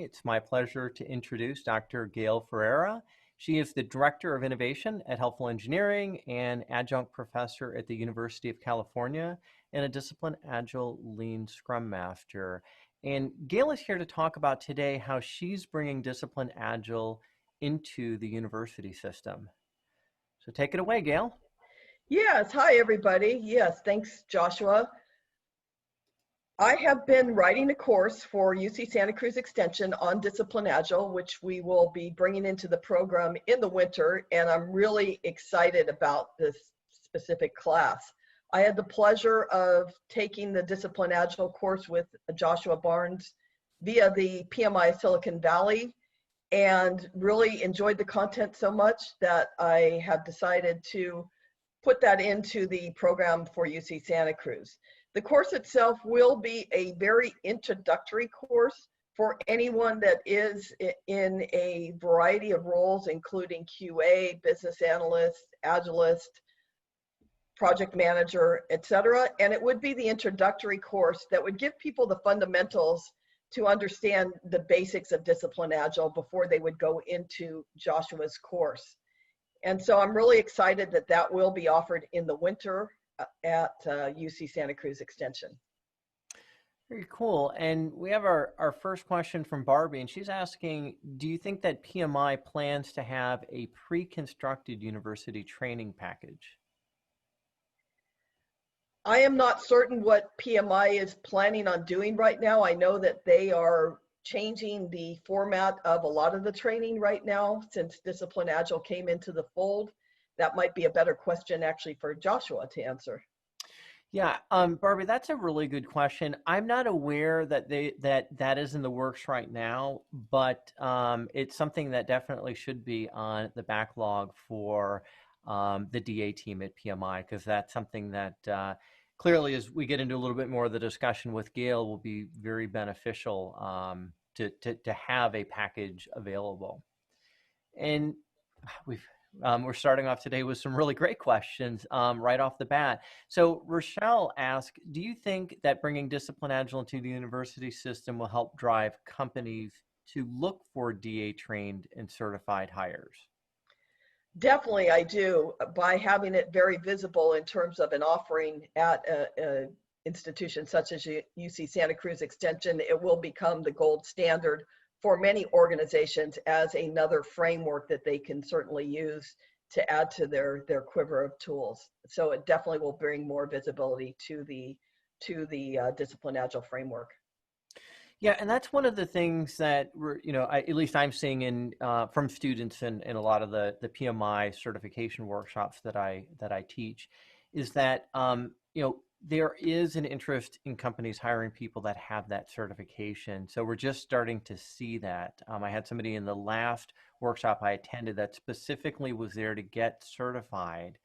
It's my pleasure to introduce Dr. Gail Ferreira. She is the Director of Innovation at Helpful Engineering and Adjunct Professor at the University of California and a Disciplined Agile Lean Scrum Master. And Gail is here to talk about today how she's bringing Disciplined Agile into the university system. So take it away, Gail. Yes, hi everybody. Yes, thanks Joshua. I have been writing a course for UC Santa Cruz Extension on Disciplined Agile, which we will be bringing into the program in the winter, and I'm really excited about this specific class. I had the pleasure of taking the Disciplined Agile course with Joshua Barnes via the PMI Silicon Valley and really enjoyed the content so much that I have decided to put that into the program for UC Santa Cruz. The course itself will be a very introductory course for anyone that is in a variety of roles, including QA, business analyst, agilist, project manager, etc. And it would be the introductory course that would give people the fundamentals to understand the basics of Disciplined Agile before they would go into Joshua's course. And so I'm really excited that that will be offered in the winter at UC Santa Cruz Extension. Very cool. And we have our first question from Barbie, and she's asking, do you think that PMI plans to have a pre-constructed university training package? I am not certain what PMI is planning on doing right now. I know that they are changing the format of a lot of the training right now since Disciplined Agile came into the fold. That might be a better question actually for Joshua to answer. Yeah, Barbie, that's a really good question. I'm not aware that that is in the works right now, but it's something that definitely should be on the backlog for the DA team at PMI, because that's something that clearly, as we get into a little bit more of the discussion with Gail, will be very beneficial to have a package available. And we're starting off today with some really great questions right off the bat. So Rochelle asked, do you think that bringing Disciplined Agile into the university system will help drive companies to look for DA trained and certified hires? Definitely, I do. By having it very visible in terms of an offering at an institution such as UC Santa Cruz Extension, it will become the gold standard for many organizations as another framework that they can certainly use to add to their quiver of tools. So it definitely will bring more visibility to the Disciplined Agile framework. Yeah, and that's one of the things that we're, at least I'm seeing in from students in a lot of the PMI certification workshops that I teach, is that there is an interest in companies hiring people that have that certification. So we're just starting to see that. I had somebody in the last workshop I attended that specifically was there to get certified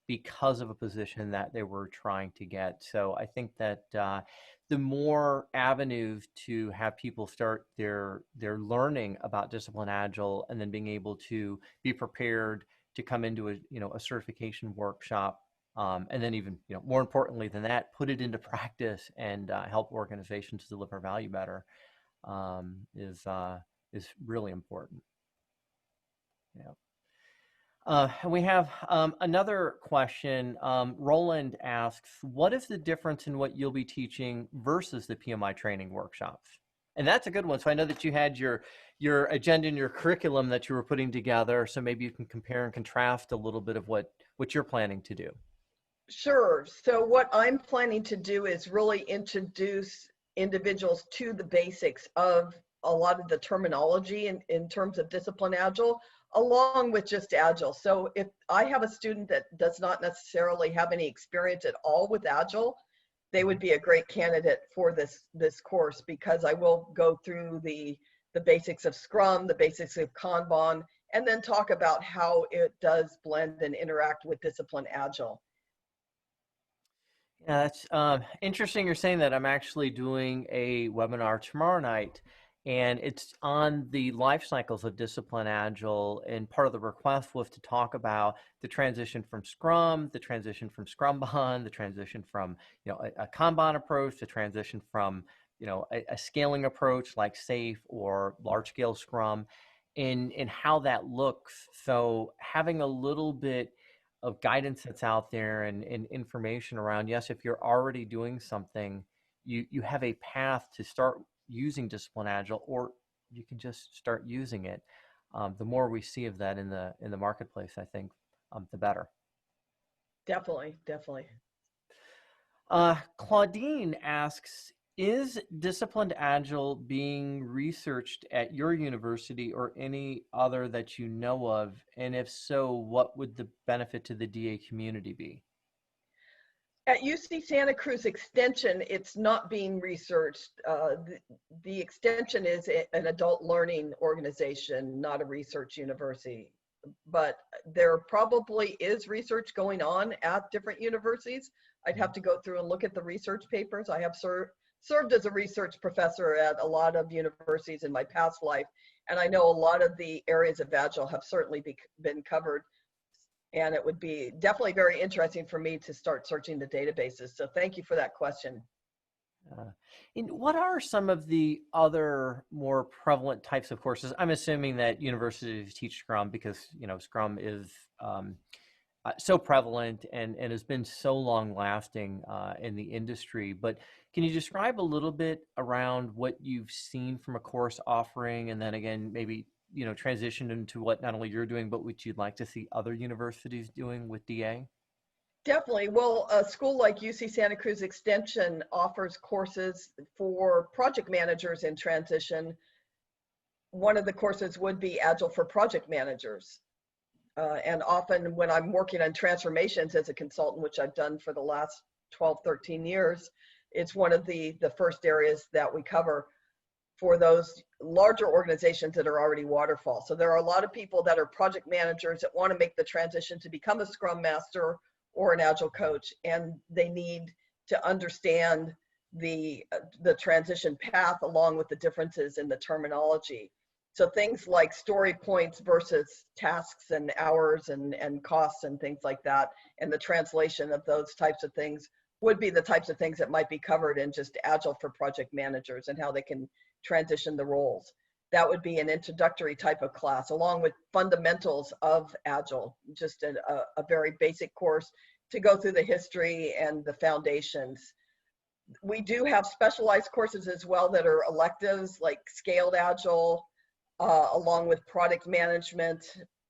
because of a position that they were trying to get. So I think that the more avenues to have people start their learning about Disciplined Agile and then being able to be prepared to come into a certification workshop, and then even more importantly than that, put it into practice and help organizations deliver value better, is really important. Yeah. And we have another question. Roland asks, what is the difference in what you'll be teaching versus the PMI training workshops? And that's a good one. So I know that you had your agenda and your curriculum that you were putting together. So maybe you can compare and contrast a little bit of what you're planning to do. Sure. So what I'm planning to do is really introduce individuals to the basics of a lot of the terminology in terms of Disciplined Agile, along with just Agile. So if I have a student that does not necessarily have any experience at all with Agile, they would be a great candidate for this course, because I will go through the basics of Scrum, the basics of Kanban, and then talk about how it does blend and interact with Disciplined Agile. Yeah, that's interesting you're saying that. I'm actually doing a webinar tomorrow night, and it's on the life cycles of Disciplined Agile, and part of the request was to talk about the transition from Scrum, the transition from Scrumban, the transition from a Kanban approach, the transition from a scaling approach like SAFe or large scale Scrum, and how that looks. So having a little bit of guidance that's out there and information around, yes, if you're already doing something, you have a path to start using Discipline Agile, or you can just start using it. The more we see of that in the marketplace, I think, the better. Definitely, definitely. Claudine asks, is Disciplined Agile being researched at your university or any other that you know of? And if so, what would the benefit to the DA community be? At UC Santa Cruz Extension, it's not being researched. The extension is an adult learning organization, not a research university. But there probably is research going on at different universities. I'd have to go through and look at the research papers. I have served as a research professor at a lot of universities in my past life, and I know a lot of the areas of Agile have certainly been covered. And it would be definitely very interesting for me to start searching the databases. So thank you for that question. And what are some of the other more prevalent types of courses? I'm assuming that universities teach Scrum because, Scrum is so prevalent and has been so long lasting in the industry. But can you describe a little bit around what you've seen from a course offering, and then again, maybe transition into what not only you're doing, but what you'd like to see other universities doing with DA? Definitely. Well, a school like UC Santa Cruz Extension offers courses for project managers in transition. One of the courses would be Agile for project managers. And often when I'm working on transformations as a consultant, which I've done for the last 12, 13 years, it's one of the first areas that we cover for those larger organizations that are already waterfall. So there are a lot of people that are project managers that want to make the transition to become a Scrum Master or an Agile coach, and they need to understand the transition path along with the differences in the terminology. So things like story points versus tasks and hours and costs and things like that, and the translation of those types of things would be the types of things that might be covered in just Agile for project managers and how they can transition the roles. That would be an introductory type of class, along with fundamentals of Agile, just a very basic course to go through the history and the foundations. We do have specialized courses as well that are electives, like Scaled Agile, along with product management.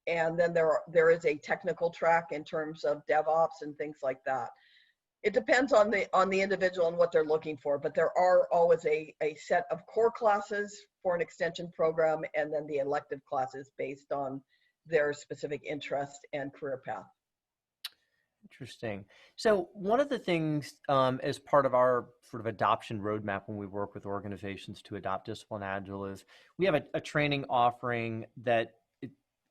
And then there is a technical track in terms of DevOps and things like that. It depends on the individual and what they're looking for, but there are always a set of core classes for an extension program, and then the elective classes based on their specific interest and career path. Interesting. So one of the things as part of our sort of adoption roadmap when we work with organizations to adopt Discipline Agile is we have a training offering that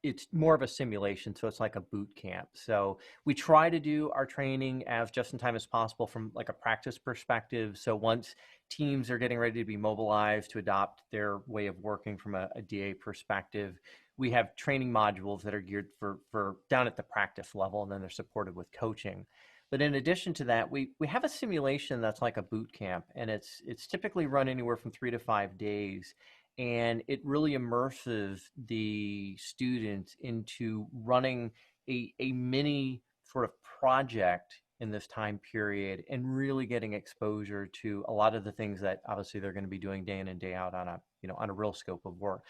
it's more of a simulation, so it's like a boot camp. So we try to do our training as just in time as possible from like a practice perspective. So once teams are getting ready to be mobilized to adopt their way of working from a DA perspective, we have training modules that are geared for down at the practice level, and then they're supported with coaching. But in addition to that, we have a simulation that's like a boot camp, and it's typically run anywhere from 3 to 5 days. And it really immerses the students into running a mini sort of project in this time period and really getting exposure to a lot of the things that obviously they're going to be doing day in and day out on a real scope of work.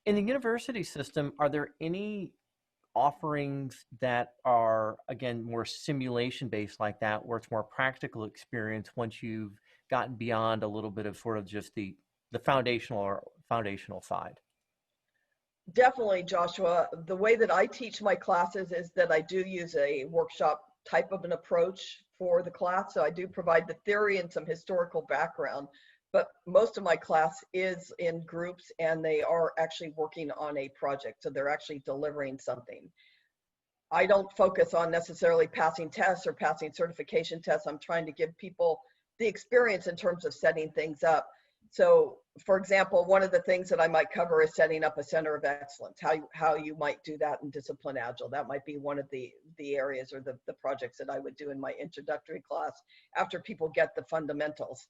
In the university system, are there any offerings that are, again, more simulation based like that, where it's more practical experience once you've gotten beyond a little bit of sort of just the foundational side? Definitely, Joshua. The way that I teach my classes is that I do use a workshop type of an approach for the class. So I do provide the theory and some historical background, but most of my class is in groups and they are actually working on a project. So they're actually delivering something. I don't focus on necessarily passing tests or passing certification tests. I'm trying to give people the experience in terms of setting things up. So, for example, one of the things that I might cover is setting up a center of excellence, how you might do that in Discipline Agile. That might be one of the areas or the projects that I would do in my introductory class after people get the fundamentals.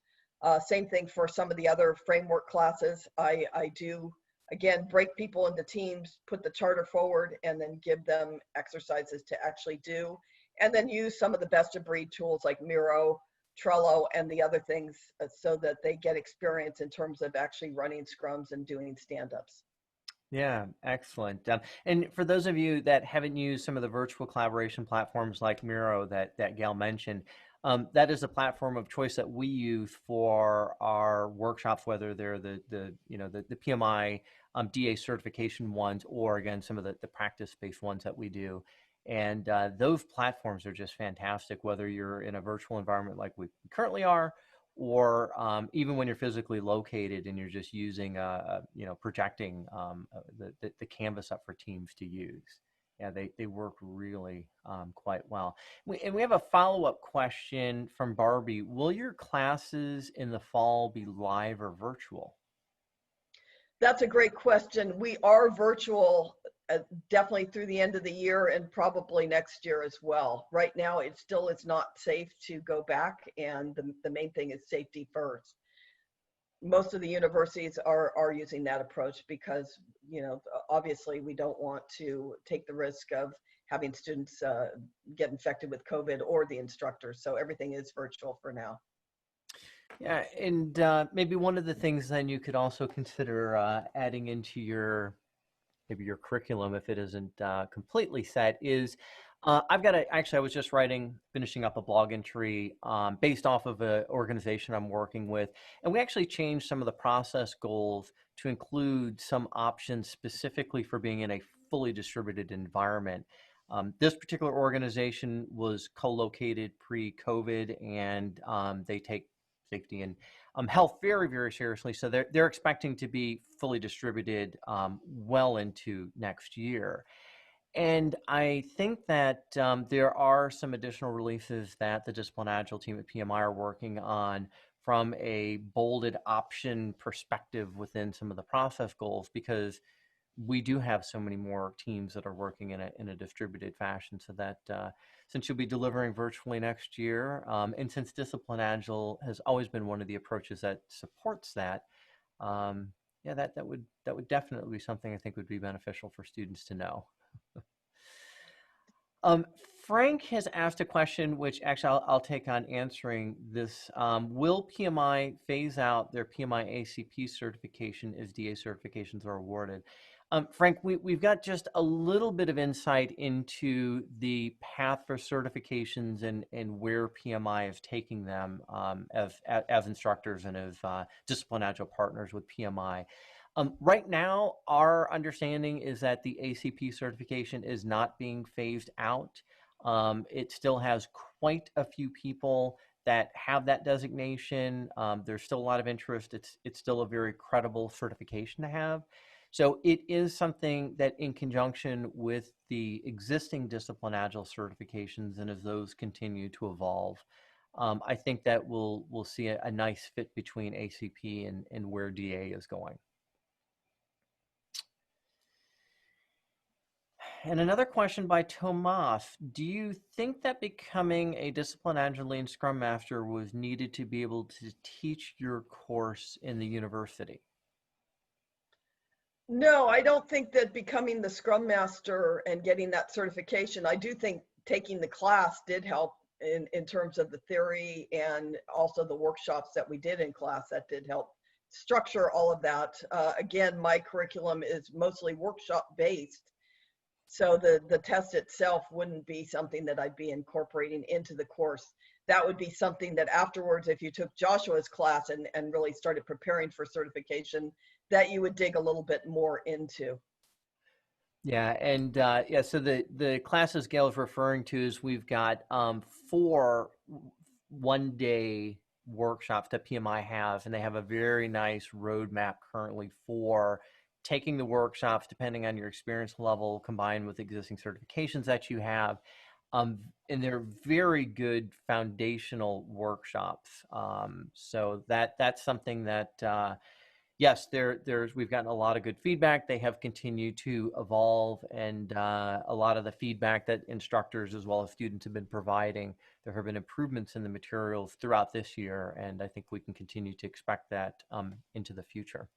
Same thing for some of the other framework classes. I do, again, break people into teams, put the charter forward, and then give them exercises to actually do, and then use some of the best of breed tools like Miro, Trello, and the other things so that they get experience in terms of actually running scrums and doing stand-ups. Yeah, excellent. And for those of you that haven't used some of the virtual collaboration platforms like Miro that Gail mentioned, that is a platform of choice that we use for our workshops, whether they're the PMI DA certification ones, or again some of the practice-based ones that we do. And those platforms are just fantastic, whether you're in a virtual environment like we currently are, or even when you're physically located and you're just using projecting the canvas up for teams to use. Yeah, they work really quite well. And we have a follow-up question from Barbie. Will your classes in the fall be live or virtual? That's a great question. We are virtual definitely through the end of the year and probably next year as well. Right now, it still is not safe to go back, and the main thing is safety first. Most of the universities are using that approach because, obviously we don't want to take the risk of having students get infected with COVID or the instructors. So everything is virtual for now. Yeah, and maybe one of the things then you could also consider adding into maybe your curriculum, if it isn't completely set, is I was just finishing up a blog entry based off of an organization I'm working with, and we actually changed some of the process goals to include some options specifically for being in a fully distributed environment. This particular organization was co-located pre-COVID, and they take safety and health very, very seriously. So they're expecting to be fully distributed well into next year. And I think that there are some additional releases that the Disciplined Agile team at PMI are working on from a bolded option perspective within some of the process goals, because we do have so many more teams that are working in a distributed fashion. So that since you'll be delivering virtually next year, and since Disciplined Agile has always been one of the approaches that supports that, yeah, that would definitely be something I think would be beneficial for students to know. Frank has asked a question, which actually I'll take on answering this. Will PMI phase out their PMI ACP certification as DA certifications are awarded? Frank, we've got just a little bit of insight into the path for certifications and where PMI is taking them as instructors and as Disciplined Agile partners with PMI. Right now, our understanding is that the ACP certification is not being phased out. It still has quite a few people that have that designation. There's still a lot of interest. It's still a very credible certification to have. So it is something that, in conjunction with the existing Disciplined Agile certifications, and as those continue to evolve, I think that we'll see a nice fit between ACP and where DA is going. And another question by Tomas. Do you think that becoming a Disciplined Agile Lean Scrum Master was needed to be able to teach your course in the university? No, I don't think that becoming the Scrum Master and getting that certification, I do think taking the class did help in terms of the theory and also the workshops that we did in class. That did help structure all of that. Again, my curriculum is mostly workshop based. So the test itself wouldn't be something that I'd be incorporating into the course. That would be something that afterwards, if you took Joshua's class and really started preparing for certification, that you would dig a little bit more into. Yeah, and yeah, so the classes Gail is referring to is we've got 4 one-day workshops that PMI has, and they have a very nice roadmap currently for taking the workshops, depending on your experience level, combined with existing certifications that you have. And they're very good foundational workshops. So that's something that Yes, we've gotten a lot of good feedback. They have continued to evolve, and a lot of the feedback that instructors as well as students have been providing, there have been improvements in the materials throughout this year, and I think we can continue to expect that into the future.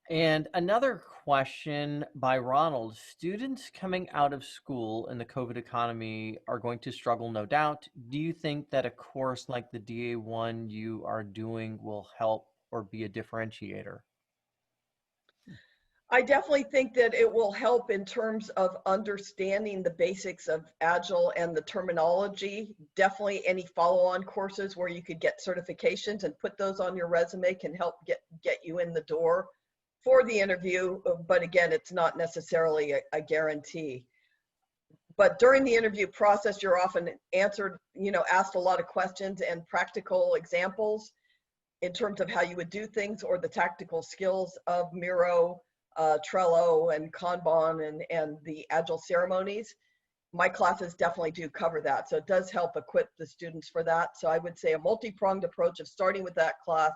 And another question by Ronald: students coming out of school in the COVID economy are going to struggle, no doubt. Do you think that a course like the DA1 you are doing will help or be a differentiator? I definitely think that it will help in terms of understanding the basics of Agile and the terminology. Definitely any follow-on courses where you could get certifications and put those on your resume can help get you in the door for the interview. But again, it's not necessarily a guarantee. But during the interview process, you're often asked a lot of questions and practical examples in terms of how you would do things or the tactical skills of Miro, Trello, and Kanban, and the Agile ceremonies. My classes definitely do cover that. So it does help equip the students for that. So I would say a multi-pronged approach of starting with that class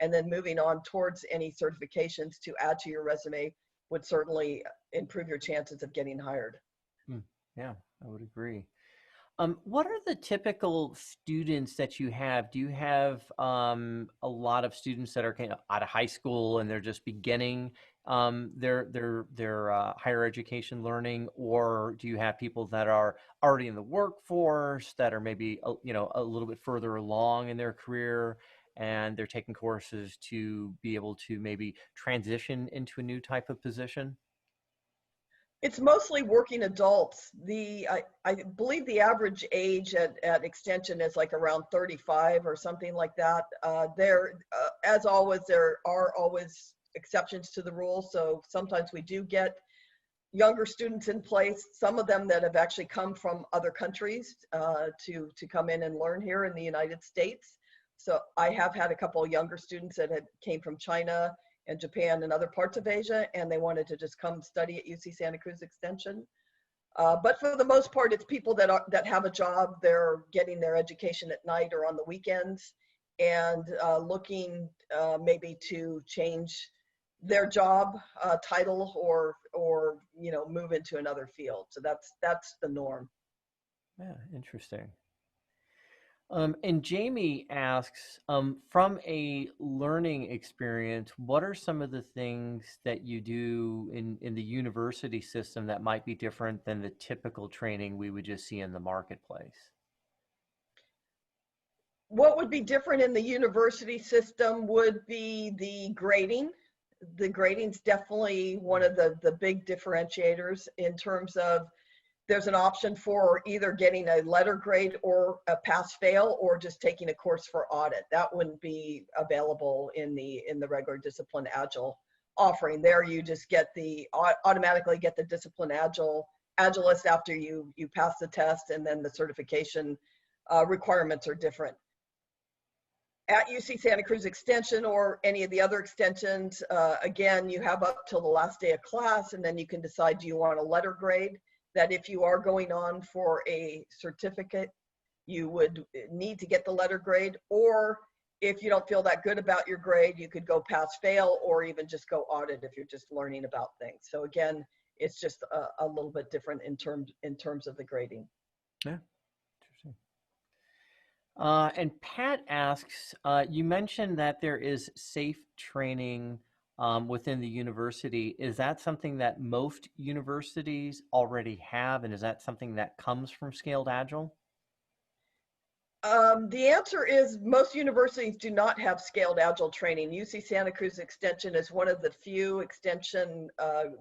and then moving on towards any certifications to add to your resume would certainly improve your chances of getting hired. Yeah, I would agree. What are the typical students that you have? Do you have a lot of students that are kind of out of high school and they're just beginning their higher education learning, or do you have people that are already in the workforce that are maybe a little bit further along in their career and they're taking courses to be able to maybe transition into a new type of position? It's mostly working adults. I believe the average age at Extension is like around 35 or something like that. As always, there are always exceptions to the rule. So sometimes we do get younger students in place, some of them that have actually come from other countries to come in and learn here in the United States. So I have had a couple of younger students that came from China and Japan and other parts of Asia, and they wanted to just come study at UC Santa Cruz Extension. But for the most part, it's people that have a job, they're getting their education at night or on the weekends, and looking maybe to change their job title or move into another field. So that's the norm. Yeah, interesting. And Jamie asks, from a learning experience, what are some of the things that you do in the university system that might be different than the typical training we would just see in the marketplace? What would be different in the university system would be the grading. The grading's definitely one of the big differentiators in terms of there's an option for either getting a letter grade or a pass-fail or just taking a course for audit. That wouldn't be available in the regular Disciplined Agile offering. There you just automatically get the Disciplined Agilist after you pass the test, and then the certification requirements are different. At UC Santa Cruz Extension or any of the other extensions, again, you have up till the last day of class, and then you can decide, do you want a letter grade? That if you are going on for a certificate, you would need to get the letter grade, or if you don't feel that good about your grade, you could go pass fail or even just go audit if you're just learning about things. So again, it's just a little bit different in terms of the grading. Yeah, interesting. And Pat asks, you mentioned that there is safe training within the university. Is that something that most universities already have, and is that something that comes from Scaled Agile? The answer is most universities do not have Scaled Agile training. UC Santa Cruz Extension is one of the few extension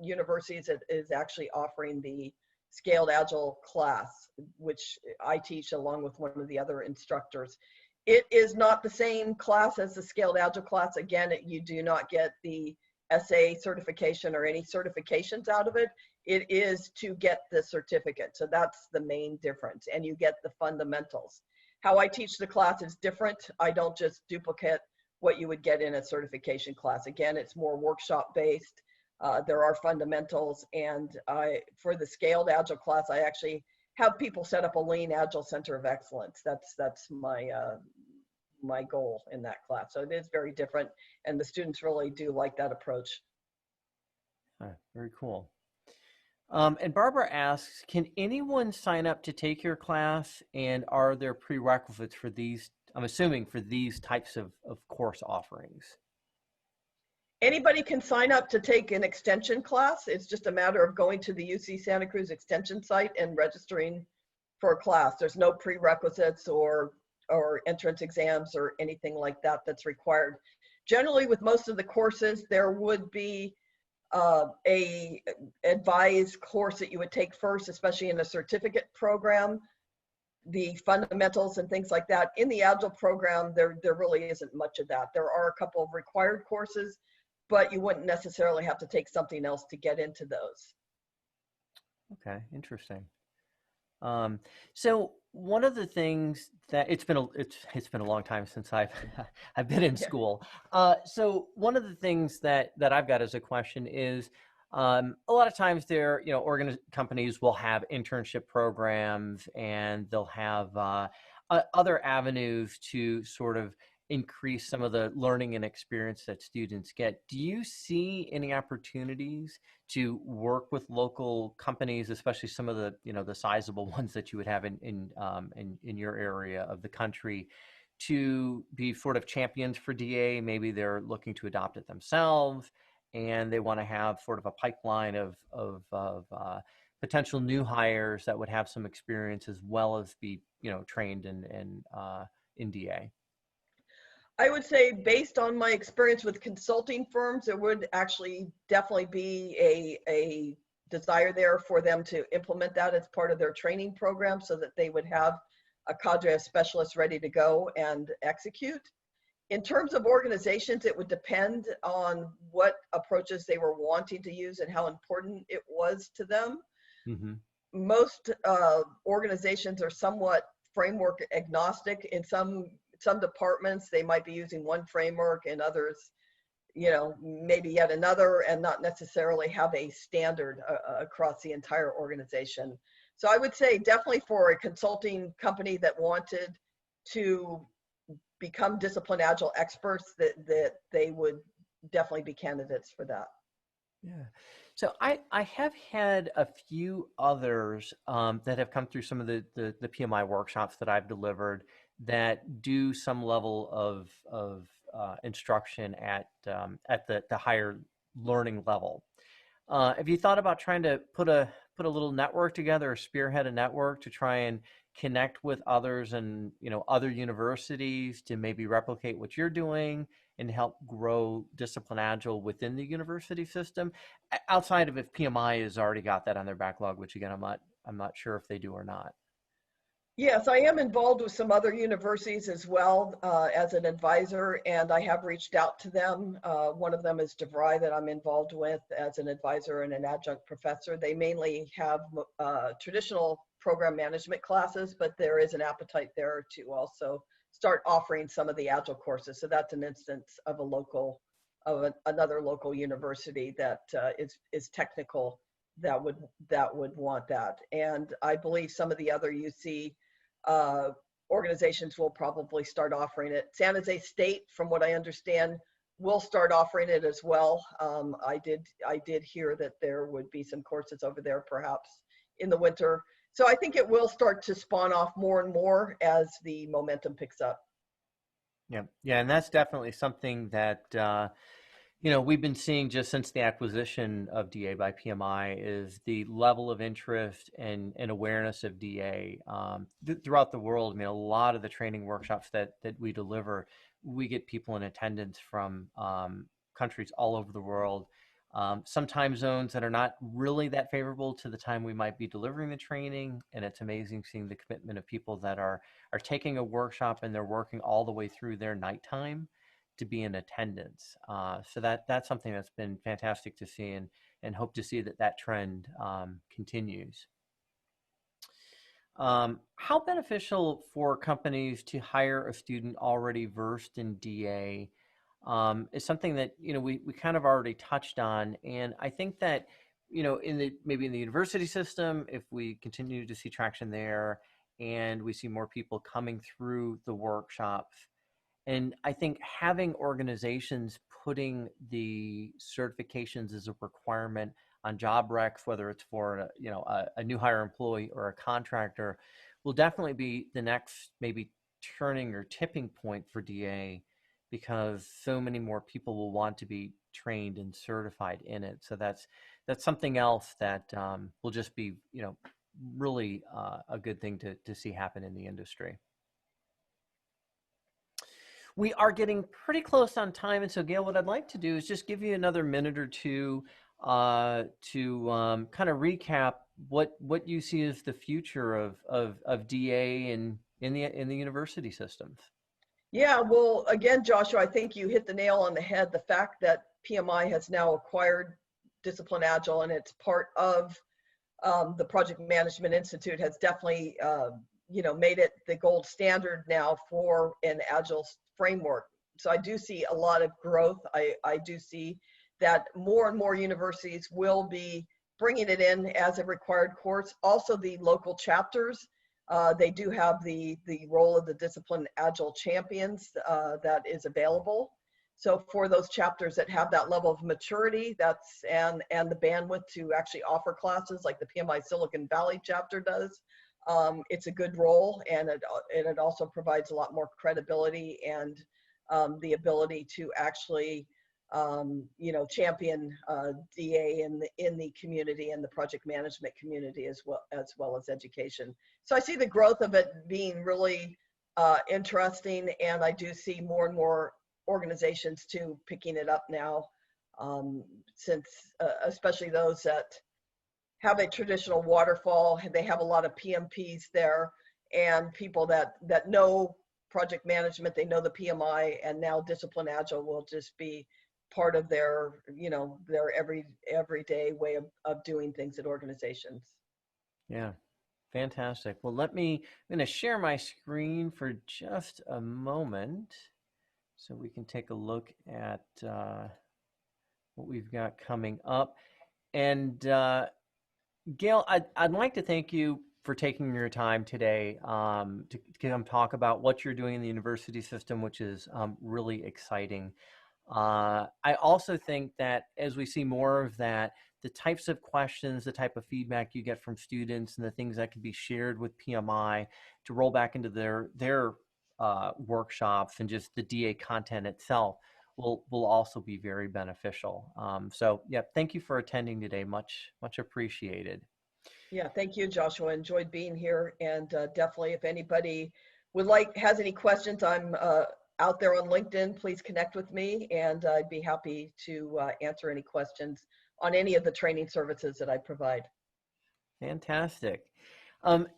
universities that is actually offering the Scaled Agile class, which I teach along with one of the other instructors. It is not the same class as the Scaled Agile class. Again, you do not get the SA certification or any certifications out of it. It is to get the certificate. So that's the main difference. And you get the fundamentals. How I teach the class is different. I don't just duplicate what you would get in a certification class. Again, it's more workshop based. There are fundamentals, and for the Scaled Agile class, I actually have people set up a Lean Agile Center of Excellence. That's my my goal in that class. So it is very different, and the students really do like that approach. Very cool. And Barbara asks, can anyone sign up to take your class, and are there prerequisites for these, I'm assuming, for these types of course offerings? Anybody can sign up to take an extension class. It's just a matter of going to the UC Santa Cruz extension site and registering for a class. There's no prerequisites or entrance exams or anything like that that's required. Generally, with most of the courses, there would be a advised course that you would take first, especially in a certificate program, the fundamentals and things like that. In the Agile program, there really isn't much of that. There are a couple of required courses, but you wouldn't necessarily have to take something else to get into those. Okay, interesting. So one of the things that it's been a long time since I've been in school. So one of the things that I've got as a question is a lot of times companies will have internship programs, and they'll have other avenues to sort of increase some of the learning and experience that students get. Do you see any opportunities to work with local companies, especially some of the the sizable ones that you would have in your area of the country, to be sort of champions for DA? Maybe they're looking to adopt it themselves, and they want to have sort of a pipeline of potential new hires that would have some experience as well as be trained in DA. I would say, based on my experience with consulting firms, there would actually definitely be a desire there for them to implement that as part of their training program, so that they would have a cadre of specialists ready to go and execute. In terms of organizations, it would depend on what approaches they were wanting to use and how important it was to them. Mm-hmm. Most organizations are somewhat framework agnostic. In some departments, they might be using one framework, and others, maybe yet another, and not necessarily have a standard across the entire organization. So I would say definitely for a consulting company that wanted to become disciplined Agile experts, that they would definitely be candidates for that. Yeah. So I have had a few others that have come through some of the PMI workshops that I've delivered that do some level of instruction at the higher learning level. Have you thought about trying to put a little network together, or spearhead a network to try and connect with others and other universities to maybe replicate what you're doing and help grow Disciplined Agile within the university system, outside of if PMI has already got that on their backlog, which again I'm not sure if they do or not. Yes, I am involved with some other universities as well as an advisor, and I have reached out to them. One of them is DeVry, that I'm involved with as an advisor and an adjunct professor. They mainly have traditional program management classes, but there is an appetite there to also start offering some of the Agile courses. So that's an instance of another local university that is technical, that would want that. And I believe some of the other UC organizations will probably start offering it. San Jose State, from what I understand, will start offering it as well. I did hear that there would be some courses over there perhaps in the winter. So I think it will start to spawn off more and more as the momentum picks up. Yeah, and that's definitely something that we've been seeing just since the acquisition of DA by PMI, is the level of interest and awareness of DA throughout the world. I mean, a lot of the training workshops that we deliver, we get people in attendance from countries all over the world, some time zones that are not really that favorable to the time we might be delivering the training. And it's amazing seeing the commitment of people that are taking a workshop and they're working all the way through their nighttime to be in attendance. So that's something that's been fantastic to see, and hope to see that trend continues. How beneficial for companies to hire a student already versed in DA is something that we kind of already touched on, and I think that maybe in the university system, if we continue to see traction there, and we see more people coming through the workshops, And I think having organizations putting the certifications as a requirement on job recs, whether it's for a new hire employee or a contractor, will definitely be the next maybe turning or tipping point for DA, because so many more people will want to be trained and certified in it. So that's something else that will just be really a good thing to see happen in the industry. We are getting pretty close on time, and so Gail, what I'd like to do is just give you another minute or two to kind of recap what you see as the future of DA in the university systems. Yeah, well, again, Joshua, I think you hit the nail on the head. The fact that PMI has now acquired Disciplined Agile and it's part of the Project Management Institute has definitely, made it the gold standard now for an Agile framework. So I do see a lot of growth. I do see that more and more universities will be bringing it in as a required course. Also, the local chapters, they do have the role of the Disciplined Agile champions that is available. So for those chapters that have that level of maturity, and the bandwidth to actually offer classes like the PMI Silicon Valley chapter does, it's a good role, and it also provides a lot more credibility and the ability to actually champion DA in the community and the project management community as well as education. So I see the growth of it being really interesting, and I do see more and more organizations too picking it up now, since especially those that have a traditional waterfall, they have a lot of PMPs there, and people that know project management, they know the PMI, and now Disciplined Agile will just be part of their everyday way of doing things at organizations. Yeah, fantastic. Well, I'm going to share my screen for just a moment so we can take a look at what we've got coming up. And Gail, I'd like to thank you for taking your time today to come talk about what you're doing in the university system, which is really exciting. I also think that as we see more of that, the types of questions, the type of feedback you get from students, and the things that can be shared with PMI to roll back into their workshops and just the DA content itself will also be very beneficial. So yeah, thank you for attending today. Much appreciated. Yeah, thank you, Joshua. Enjoyed being here, and definitely if anybody has any questions, I'm out there on LinkedIn. Please connect with me, and I'd be happy to answer any questions on any of the training services that I provide. Fantastic.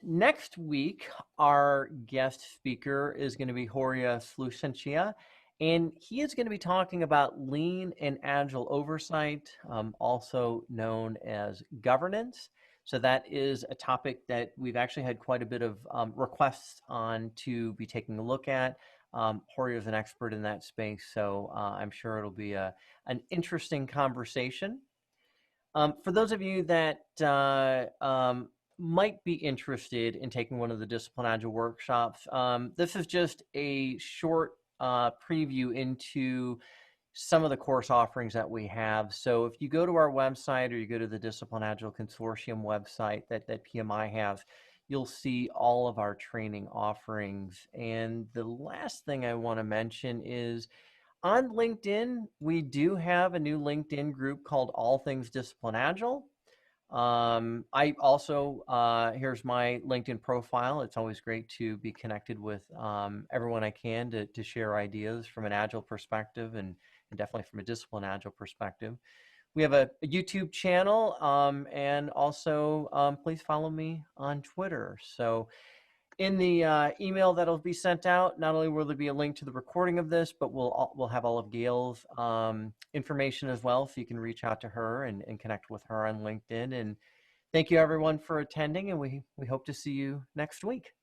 Next week, our guest speaker is going to be Horia Slusencia, and he is going to be talking about lean and agile oversight, also known as governance. So that is a topic that we've actually had quite a bit of requests on to be taking a look at. Horia is an expert in that space, so I'm sure it'll be an interesting conversation. For those of you that might be interested in taking one of the Disciplined Agile workshops, this is just a short preview into some of the course offerings that we have. So if you go to our website or you go to the Disciplined Agile Consortium website that PMI has, you'll see all of our training offerings. And the last thing I want to mention is on LinkedIn, we do have a new LinkedIn group called All Things Disciplined Agile. I also, here's my LinkedIn profile. It's always great to be connected with everyone I can to share ideas from an Agile perspective and definitely from a Disciplined Agile perspective. We have a YouTube channel, and also please follow me on Twitter. So in the email that'll be sent out, not only will there be a link to the recording of this, but we'll have all of Gail's information as well, so you can reach out to her and connect with her on LinkedIn. And thank you everyone for attending, and we hope to see you next week.